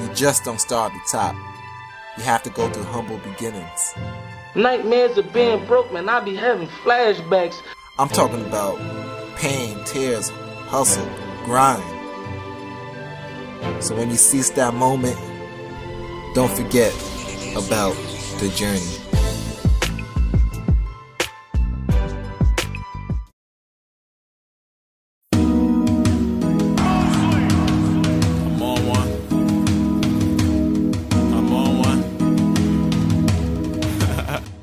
You just don't start at the top. You have to go through humble beginnings. Nightmares of being broke, man. I be having flashbacks. I'm talking about pain, tears, hustle, grind. So when you seize that moment, don't forget about the journey.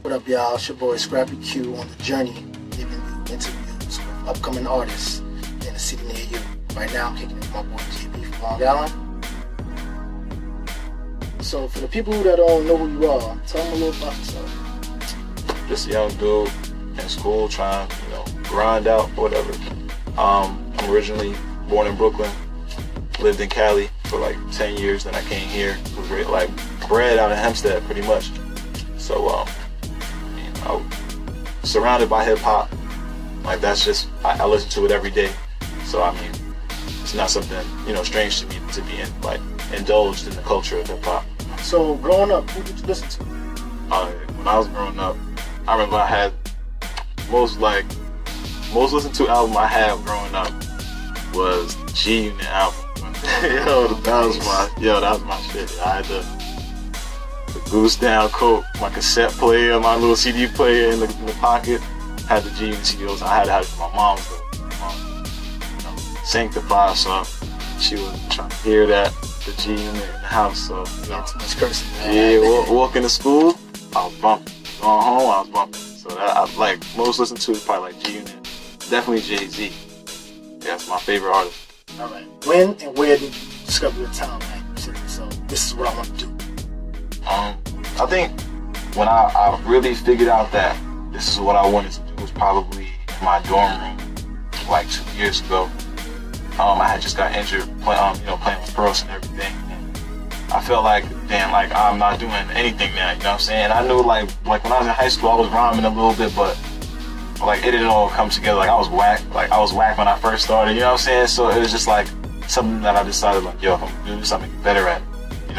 What up, y'all? It's your boy sQrappy Q on the journey, giving you interviews with upcoming artists in the city near you. Right now, I'm kicking it with my boy GB from Long Island. So, for the people that don't know who you are, tell them a little about yourself. Just a young dude in school trying, grind out or whatever. I'm originally born in Brooklyn, lived in Cali for like 10 years, then I came here, was like bred out in Hempstead pretty much. So, I'm surrounded by hip hop. Like that's just, I listen to it every day. So I mean, it's not something, strange to me to be indulged in the culture of hip hop. So growing up, who did you listen to? When I was growing up, I remember I had most listened to album I had growing up was G Unit album. that was my shit. I had the goose down coat, my cassette player, my little CD player in the pocket. Had the G Unit CDs. I had to have it for my mom's though. Sanctify, so she was trying to hear that the G Unit in the house. So Not too much cursing. walking to school, I was bumping. Going home, I was bumping. So that I most listen to is probably like G Unit. Definitely Jay-Z. That's my favorite artist. All right. When and where did you discover your talent? So this is what I want to do. I think when I really figured out that this is what I wanted to do was probably in my dorm room, like 2 years ago. I had just got injured playing with pros and everything. And I felt like, damn, I'm not doing anything now. You know what I'm saying? I knew like when I was in high school, I was rhyming a little bit, but it didn't all come together. I was whack. I was whack when I first started. You know what I'm saying? So it was just something that I decided if I'm gonna do this, I'm gonna get better at it.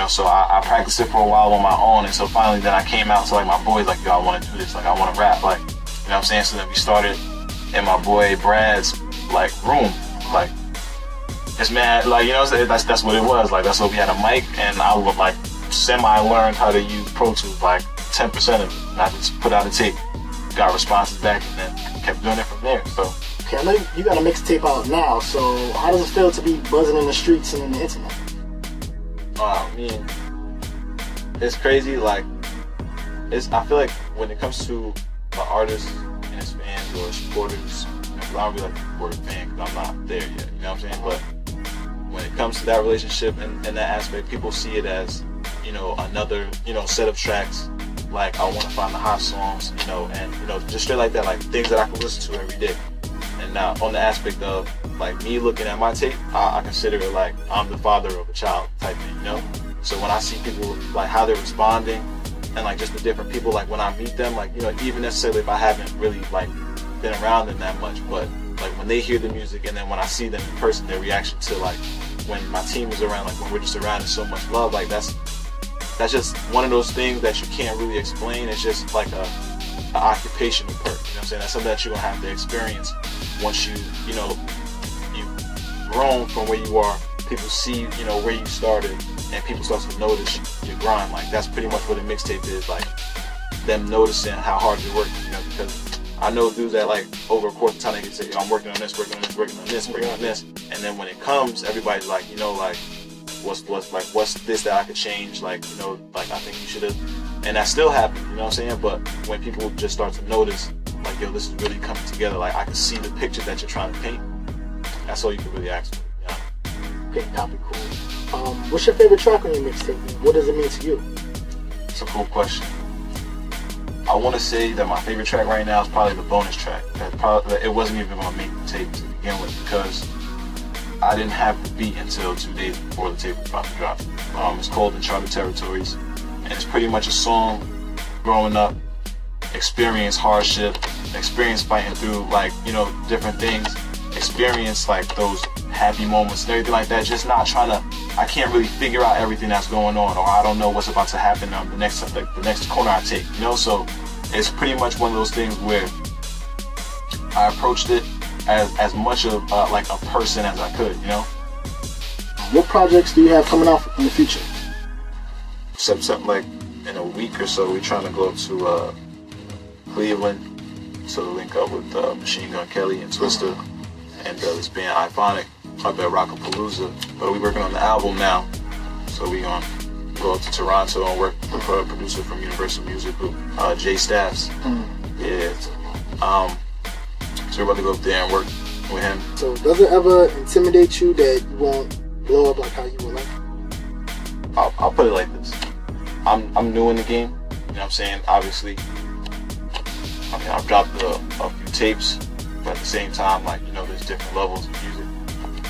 So I practiced it for a while on my own, and so finally then I came out to my boys I want to do this, I want to rap, you know what I'm saying? So then we started in my boy Brad's room, this man, that's what it was, that's what we had a mic, and I would semi-learned how to use Pro Tools, 10% of it, and I just put out a tape, got responses back, and then kept doing it from there. So okay, I know you got a mixtape out now, so how does it feel to be buzzing in the streets and in the internet? I mean, it's crazy. I feel like when it comes to an artist and his fans or supporters, I don't really like the word fan because I'm not there yet. You know what I'm saying? But when it comes to that relationship and that aspect, people see it as another set of tracks. I want to find the hot songs, and just straight like that, things that I can listen to every day. And now on the aspect of me looking at my tape, I consider it I'm the father of a child type thing, So when I see people how they're responding and just the different people, when I meet them, even necessarily if I haven't really been around them that much, but when they hear the music and then when I see them in person, their reaction to when my team is around, when we're just surrounded so much love, that's just one of those things that you can't really explain. It's just an occupational perk, you know what I'm saying? That's something that you're gonna have to experience once you've grown from where you are. People see, where you started, and people start to notice your grind. That's pretty much what a mixtape is, them noticing how hard you're working, because I know dudes that over a course of time they can say, I'm working on this, working on this, working on this, working on this, and then when it comes, everybody's what's this that I could change, I think you should have, and that still happens, you know what I'm saying? But when people just start to notice, yo, this is really coming together, I can see the picture that you're trying to paint, that's all you can really ask for, Okay, copy, cool. What's your favorite track on your mixtape, and what does it mean to you? It's a cool question. I want to say that my favorite track right now is probably the bonus track. It wasn't even on my main tape to begin with because I didn't have the beat until 2 days before the tape was about to drop. It's called Uncharted Territories, and it's pretty much a song growing up, experience hardship, experience fighting through different things, experience those happy moments and everything like that, just not trying to I can't really figure out everything that's going on, or I don't know what's about to happen on the next corner I take, you know. So it's pretty much one of those things where I approached it as much of like a person as I could, you know. What projects do you have coming out in the future? Something like in a week or so, we're trying to go to Cleveland to link up with Machine Gun Kelly and Twister and this band Iphonic up at Rockapalooza. But we're working on the album now, so we're gonna go up to Toronto and work with a producer from Universal Music Group, Jay Staffs. Yeah. So we're about to go up there and work with him. So does it ever intimidate you that you won't blow up like how you would like? I'll put it like this. I'm new in the game, you know what I'm saying? Obviously, I mean, I've dropped a few tapes, but at the same time, like, you know, there's different levels of music.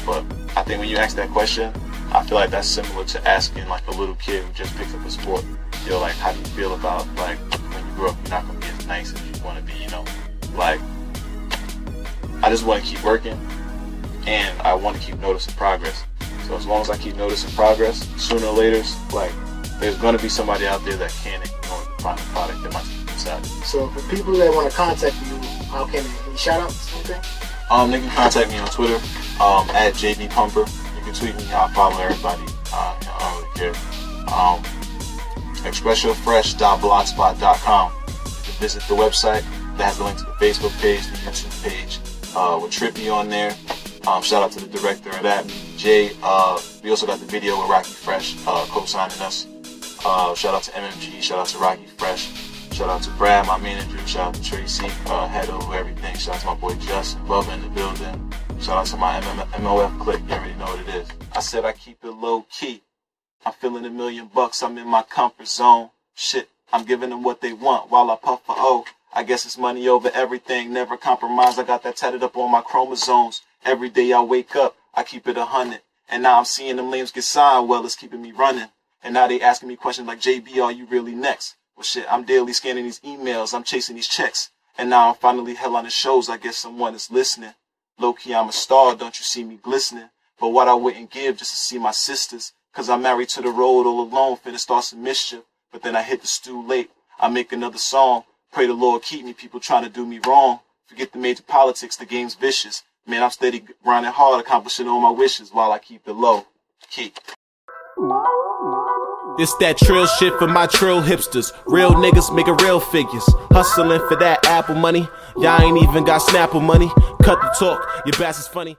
But I think when you ask that question, I feel like that's similar to asking like a little kid who just picked up a sport, you know, like, how do you feel about, like, when you grow up, you're not gonna be as nice as you want to be, you know? Like, I just want to keep working, and I want to keep noticing progress. So as long as I keep noticing progress, sooner or later, like, there's going to be somebody out there that can't ignore the final product that might be inside. So for people that want to contact you, how can they? Any shout outs or anything? They can contact me on Twitter, at JB Pumper. You can tweet me, I follow everybody. I don't really care. ExpressYourFresh.blogspot.com. You can visit the website. That has a link to the Facebook page, the YouTube page, with Trippy on there. Shout out to the director of that, Jay. We also got the video with Rocky Fresh co-signing us. Shout out to MMG, shout out to Rocky Fresh, shout out to Brad, my manager, shout out to Tracy, head over everything, shout out to my boy Justin, Bubba in the building, shout out to my MOF clique, you already know what it is. I said I keep it low key, I'm feeling $1 million, I'm in my comfort zone, shit, I'm giving them what they want while I puff for O. I guess it's money over everything, never compromise, I got that tatted up on my chromosomes. Every day I wake up, I keep it 100, and now I'm seeing them lames get signed, well, it's keeping me running. And now they asking me questions like, JB, are you really next? Well, shit, I'm daily scanning these emails, I'm chasing these checks. And now I'm finally hell on the shows, I guess someone is listening. Low-key, I'm a star, don't you see me glistening? But what I wouldn't give just to see my sisters. Cause I'm married to the road all alone, finna start some mischief. But then I hit the stew late, I make another song. Pray the Lord keep me, people trying to do me wrong. Forget the major politics, the game's vicious. Man, I'm steady grinding hard, accomplishing all my wishes while I keep it low. Keep. This that trill shit for my trill hipsters. Real niggas making real figures. Hustling for that Apple money. Y'all ain't even got Snapple money. Cut the talk, your bass is funny.